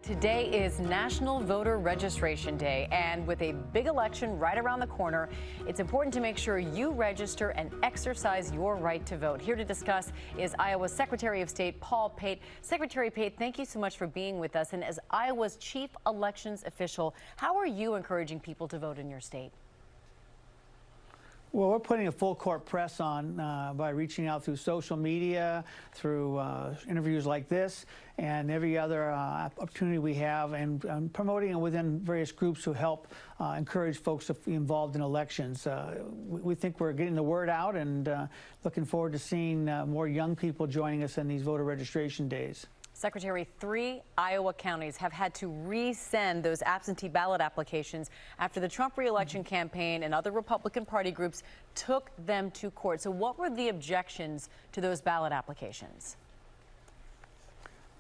Today is National Voter Registration Day, and with a big election right around the corner, it's important to make sure you register and exercise your right to vote. Here to discuss is Iowa's Secretary of State, Pate. Secretary Pate, thank you so much for being with us. And as Iowa's chief elections official, how are you encouraging people to vote in your state? Well, we're putting a full court press on by reaching out through social media, through interviews like this, and every other opportunity we have, and promoting it within various groups who help encourage folks to be involved in elections. We think we're getting the word out, and looking forward to seeing more young people joining us in these voter registration days. Secretary, 3 Iowa counties have had to resend those absentee ballot applications after the Trump re-election campaign and other Republican Party groups took them to court. So what were the objections to those ballot applications?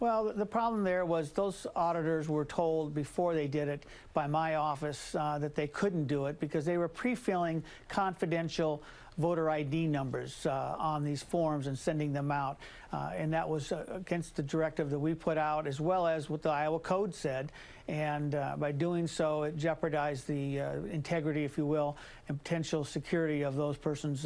Well, the problem there was those auditors were told before they did it by my office that they couldn't do it because they were pre-filling confidential voter ID numbers on these forms and sending them out. And that was against the directive that we put out, as well as what the Iowa Code said. And by doing so, it jeopardized the integrity, if you will, and potential security of those persons'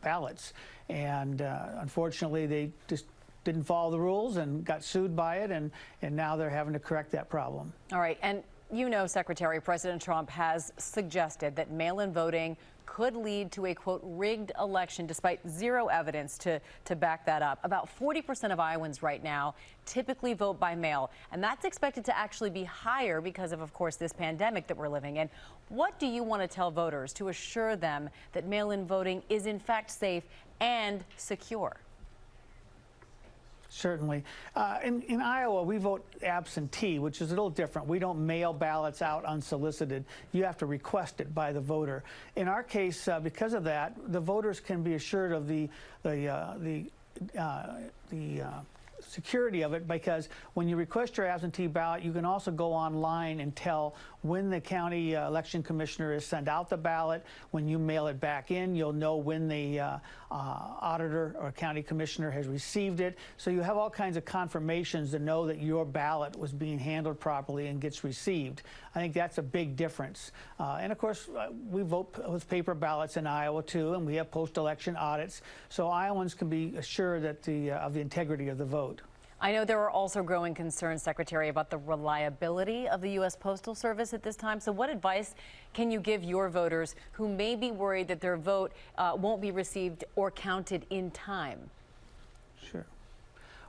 ballots. And unfortunately, they just didn't follow the rules and got sued by it, and now they're having to correct that problem. All right, and you know, Secretary, President Trump has suggested that mail-in voting could lead to a, quote, rigged election, despite zero evidence to back that up. About 40% of Iowans right now typically vote by mail, and that's expected to actually be higher because of course, this pandemic that we're living in. What do you want to tell voters to assure them that mail-in voting is in fact safe and secure? Certainly. In Iowa, we vote absentee, which is a little different. We don't mail ballots out unsolicited. You have to request it by the voter. In our case, because of that, the voters can be assured of the security of it, because when you request your absentee ballot, you can also go online and tell when the county election commissioner has sent out the ballot. When you mail it back in, you'll know when the auditor or county commissioner has received it. So you have all kinds of confirmations to know that your ballot was being handled properly and gets received. I think that's a big difference. And of course, we vote with paper ballots in Iowa too, and we have post-election audits. So Iowans can be assured that of the integrity of the vote. I know there are also growing concerns, Secretary, about the reliability of the U.S. Postal Service at this time. So what advice can you give your voters who may be worried that their vote won't be received or counted in time? Sure.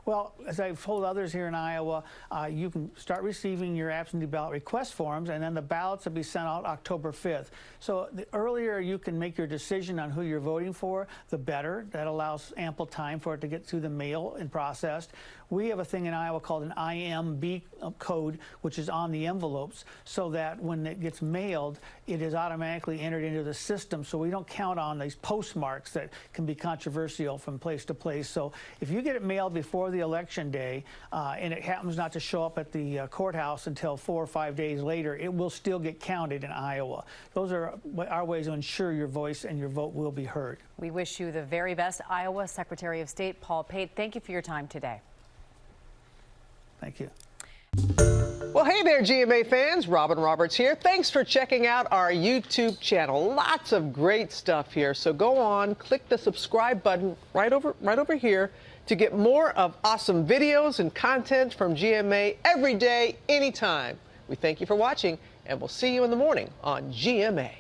Well, as I've told others here in Iowa, you can start receiving your absentee ballot request forms, and then the ballots will be sent out October 5th. So the earlier you can make your decision on who you're voting for, the better. That allows ample time for it to get through the mail and processed. We have a thing in Iowa called an IMB code, which is on the envelopes, so that when it gets mailed, it is automatically entered into the system. So we don't count on these postmarks that can be controversial from place to place. So if you get it mailed before the election day, and it happens not to show up at the courthouse until 4 or 5 days later, it will still get counted in Iowa. Those are our ways to ensure your voice and your vote will be heard. We wish you the very best, Iowa Secretary of State Pate. Thank you for your time today. Thank you. Well, hey there, GMA fans. Robin Roberts here. Thanks for checking out our YouTube channel. Lots of great stuff here. So go on, click the subscribe button right over here to get more of awesome videos and content from GMA every day, anytime. We thank you for watching, and we'll see you in the morning on GMA.